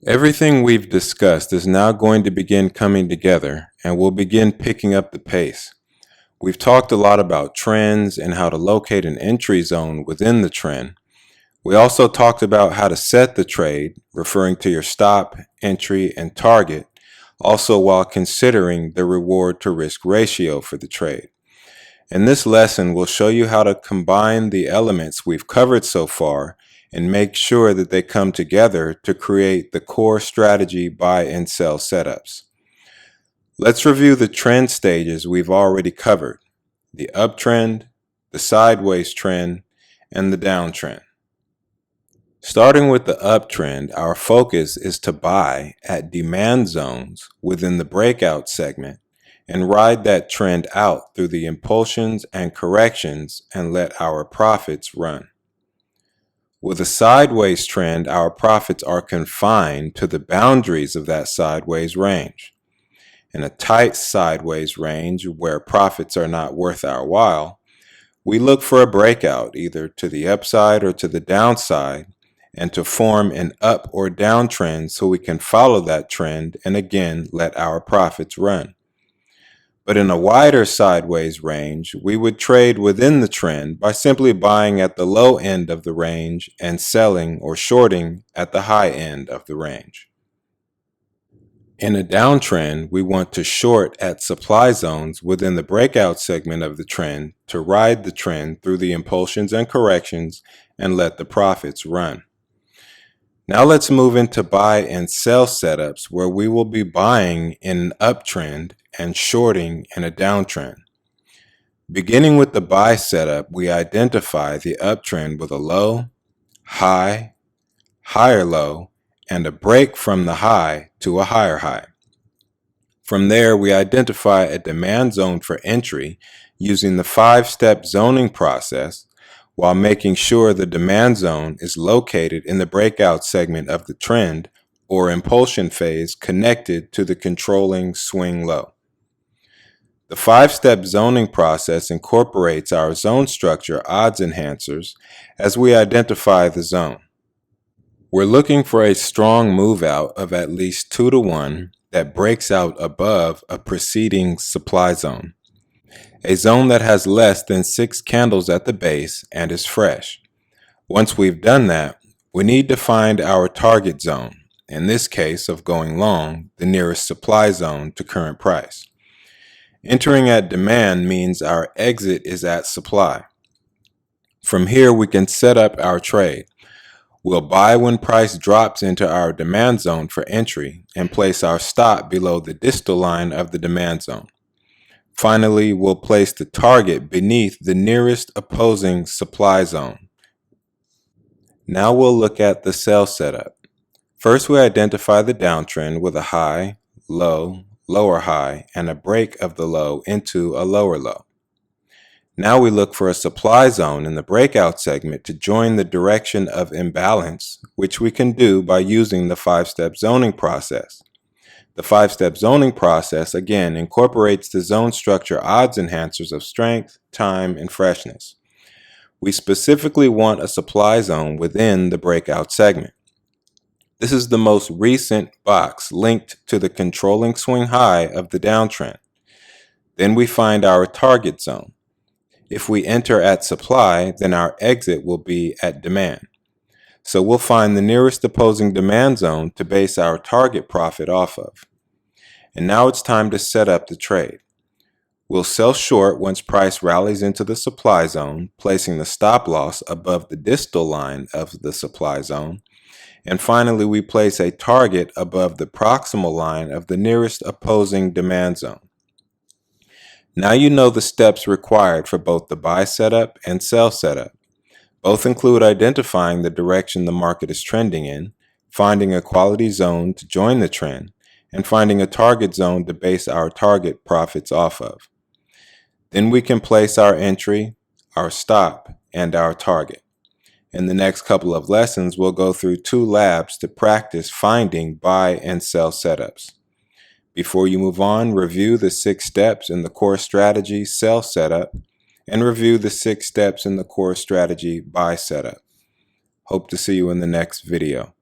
Everything we've discussed is now going to begin coming together, and we'll begin picking up the pace. We've talked a lot about trends and how to locate an entry zone within the trend. We also talked about how to set the trade, referring to your stop, entry, and target, also while considering the reward to risk ratio for the trade. In this lesson, we'll show you how to combine the elements we've covered so far and make sure that they come together to create the core strategy buy and sell setups. Let's review the trend stages we've already covered: the uptrend, the sideways trend, and the downtrend. Starting with the uptrend, our focus is to buy at demand zones within the breakout segment and ride that trend out through the impulsions and corrections and let our profits run. With a sideways trend, our profits are confined to the boundaries of that sideways range. In a tight sideways range where profits are not worth our while, we look for a breakout either to the upside or to the downside and to form an up or down trend so we can follow that trend and again let our profits run. But in a wider sideways range, we would trade within the trend by simply buying at the low end of the range and selling or shorting at the high end of the range. In a downtrend, we want to short at supply zones within the breakout segment of the trend to ride the trend through the impulsions and corrections and let the profits run. Now let's move into buy and sell setups where we will be buying in an uptrend and shorting in a downtrend. Beginning with the buy setup, we identify the uptrend with a low, high, higher low, and a break from the high to a higher high. From there, we identify a demand zone for entry using the 5-step zoning process while making sure the demand zone is located in the breakout segment of the trend or impulsion phase connected to the controlling swing low. The 5-step zoning process incorporates our zone structure odds enhancers as we identify the zone. We're looking for a strong move out of at least 2 to 1 that breaks out above a preceding supply zone, a zone that has less than 6 candles at the base and is fresh. Once we've done that, we need to find our target zone, in this case of going long, the nearest supply zone to current price. Entering at demand means our exit is at supply. From here, we can set up our trade. We'll buy when price drops into our demand zone for entry and place our stop below the distal line of the demand zone. Finally, we'll place the target beneath the nearest opposing supply zone. Now we'll look at the sell setup. First, we identify the downtrend with a high, low, lower high, and a break of the low into a lower low. Now we look for a supply zone in the breakout segment to join the direction of imbalance, which we can do by using the 5-step zoning process. The 5-step zoning process again incorporates the zone structure odds enhancers of strength, time, and freshness. We specifically want a supply zone within the breakout segment. This is the most recent box linked to the controlling swing high of the downtrend. Then we find our target zone. If we enter at supply, then our exit will be at demand. So we'll find the nearest opposing demand zone to base our target profit off of. And now it's time to set up the trade. We'll sell short once price rallies into the supply zone, placing the stop loss above the distal line of the supply zone. And finally, we place a target above the proximal line of the nearest opposing demand zone. Now you know the steps required for both the buy setup and sell setup. Both include identifying the direction the market is trending in, finding a quality zone to join the trend, and finding a target zone to base our target profits off of. Then we can place our entry, our stop, and our target. In the next couple of lessons, we'll go through 2 labs to practice finding buy and sell setups. Before you move on, review the 6 steps in the core strategy sell setup and review the 6 steps in the core strategy buy setup. Hope to see you in the next video.